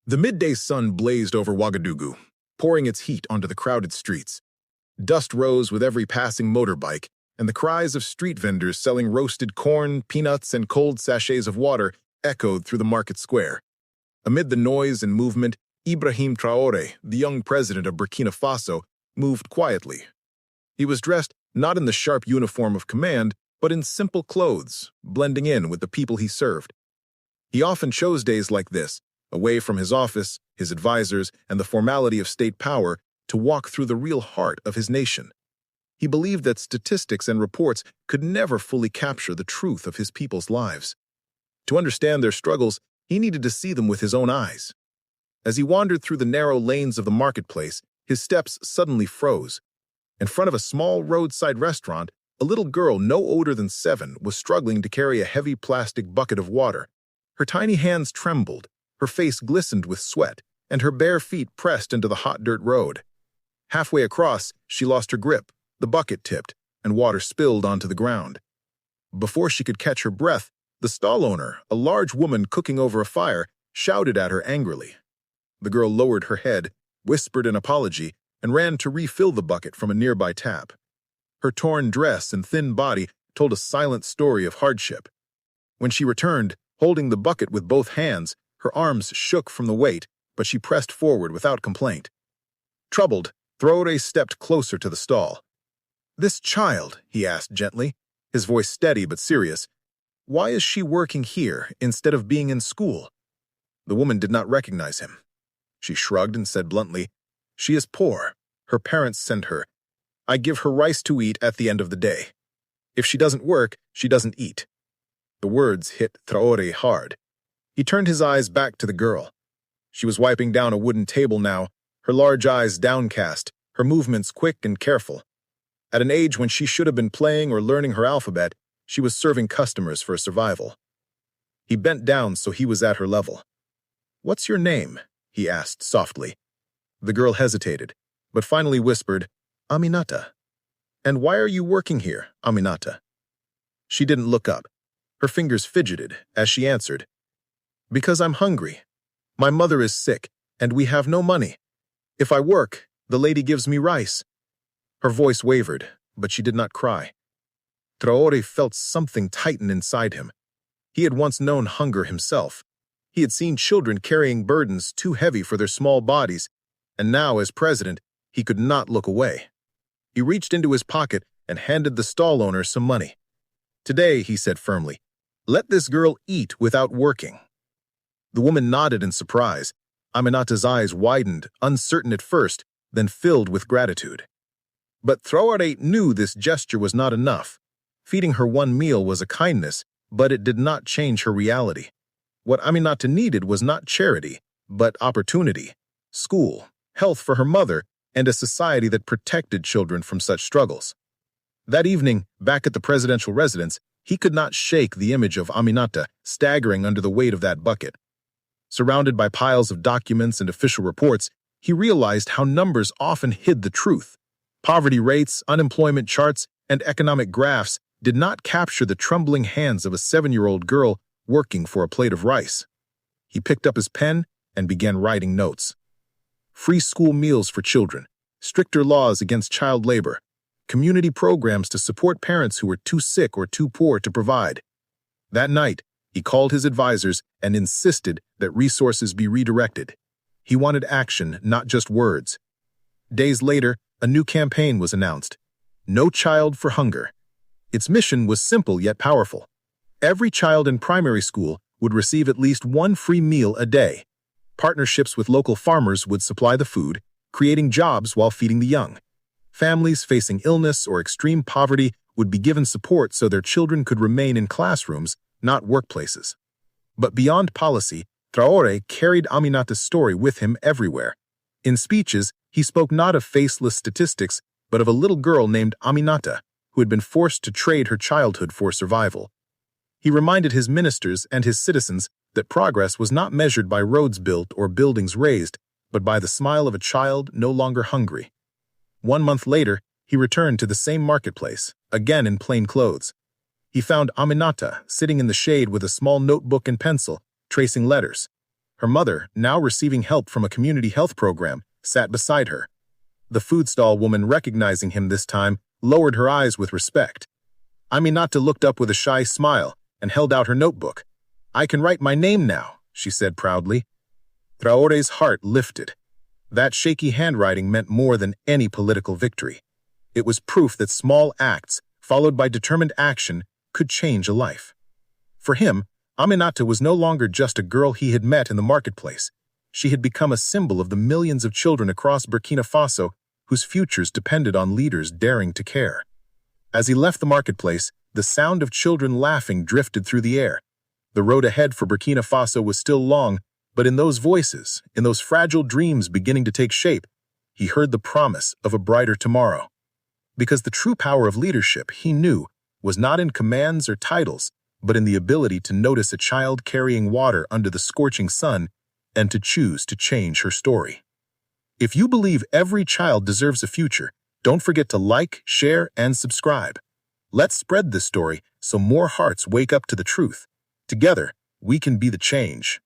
The midday sun blazed over Ouagadougou, pouring its heat onto the crowded streets. Dust rose with every passing motorbike, and the cries of street vendors selling roasted corn, peanuts, and cold sachets of water echoed through the market square. Amid the noise and movement, Ibrahim Traoré, the young president of Burkina Faso, moved quietly. He was dressed not in the sharp uniform of command, but in simple clothes, blending in with the people he served. He often chose days like this, away from his office, his advisors, and the formality of state power, to walk through the real heart of his nation. He believed that statistics and reports could never fully capture the truth of his people's lives. To understand their struggles, he needed to see them with his own eyes. As he wandered through the narrow lanes of the marketplace, his steps suddenly froze. In front of a small roadside restaurant, a little girl no older than 7 was struggling to carry a heavy plastic bucket of water. Her tiny hands trembled, her face glistened with sweat, and her bare feet pressed into the hot dirt road. Halfway across, she lost her grip, the bucket tipped, and water spilled onto the ground. Before she could catch her breath, the stall owner, a large woman cooking over a fire, shouted at her angrily. The girl lowered her head, whispered an apology, and ran to refill the bucket from a nearby tap. Her torn dress and thin body told a silent story of hardship. When she returned, holding the bucket with both hands, her arms shook from the weight, but she pressed forward without complaint. Troubled, Traoré stepped closer to the stall. "This child," he asked gently, his voice steady but serious, "why is she working here instead of being in school?" The woman did not recognize him. She shrugged and said bluntly, "She is poor. Her parents send her. I give her rice to eat at the end of the day. If she doesn't work, she doesn't eat." The words hit Traoré hard. He turned his eyes back to the girl. She was wiping down a wooden table now, her large eyes downcast, her movements quick and careful. At an age when she should have been playing or learning her alphabet, she was serving customers for survival. He bent down so he was at her level. "What's your name?" he asked softly. The girl hesitated, but finally whispered, "Aminata." "And why are you working here, Aminata?" She didn't look up. Her fingers fidgeted as she answered, "Because I'm hungry. My mother is sick, and we have no money. If I work, the lady gives me rice." Her voice wavered, but she did not cry. Traoré felt something tighten inside him. He had once known hunger himself. He had seen children carrying burdens too heavy for their small bodies, and now, as president, he could not look away. He reached into his pocket and handed the stall owner some money. "Today," he said firmly, "let this girl eat without working." The woman nodded in surprise. Aminata's eyes widened, uncertain at first, then filled with gratitude. But Traoré knew this gesture was not enough. Feeding her one meal was a kindness, but it did not change her reality. What Aminata needed was not charity, but opportunity, school, health for her mother, and a society that protected children from such struggles. That evening, back at the presidential residence, he could not shake the image of Aminata staggering under the weight of that bucket. Surrounded by piles of documents and official reports, he realized how numbers often hid the truth. Poverty rates, unemployment charts, and economic graphs did not capture the trembling hands of a 7-year-old girl working for a plate of rice. He picked up his pen and began writing notes. Free school meals for children, stricter laws against child labor, community programs to support parents who were too sick or too poor to provide. That night, he called his advisors and insisted that resources be redirected. He wanted action, not just words. Days later, a new campaign was announced. No Child for Hunger. Its mission was simple yet powerful. Every child in primary school would receive at least one free meal a day. Partnerships with local farmers would supply the food, creating jobs while feeding the young. Families facing illness or extreme poverty would be given support so their children could remain in classrooms, not workplaces. But beyond policy, Traoré carried Aminata's story with him everywhere. In speeches, he spoke not of faceless statistics, but of a little girl named Aminata, who had been forced to trade her childhood for survival. He reminded his ministers and his citizens that progress was not measured by roads built or buildings raised, but by the smile of a child no longer hungry. 1 month later, he returned to the same marketplace, again in plain clothes. He found Aminata sitting in the shade with a small notebook and pencil, tracing letters. Her mother, now receiving help from a community health program, sat beside her. The food stall woman, recognizing him this time, lowered her eyes with respect. Aminata looked up with a shy smile and held out her notebook. "I can write my name now," she said proudly. Traoré's heart lifted. That shaky handwriting meant more than any political victory. It was proof that small acts, followed by determined action, could change a life. For him, Aminata was no longer just a girl he had met in the marketplace. She had become a symbol of the millions of children across Burkina Faso whose futures depended on leaders daring to care. As he left the marketplace, the sound of children laughing drifted through the air. The road ahead for Burkina Faso was still long, but in those voices, in those fragile dreams beginning to take shape, he heard the promise of a brighter tomorrow. Because the true power of leadership, he knew, was not in commands or titles, but in the ability to notice a child carrying water under the scorching sun and to choose to change her story. If you believe every child deserves a future, don't forget to like, share, and subscribe. Let's spread this story so more hearts wake up to the truth. Together, we can be the change.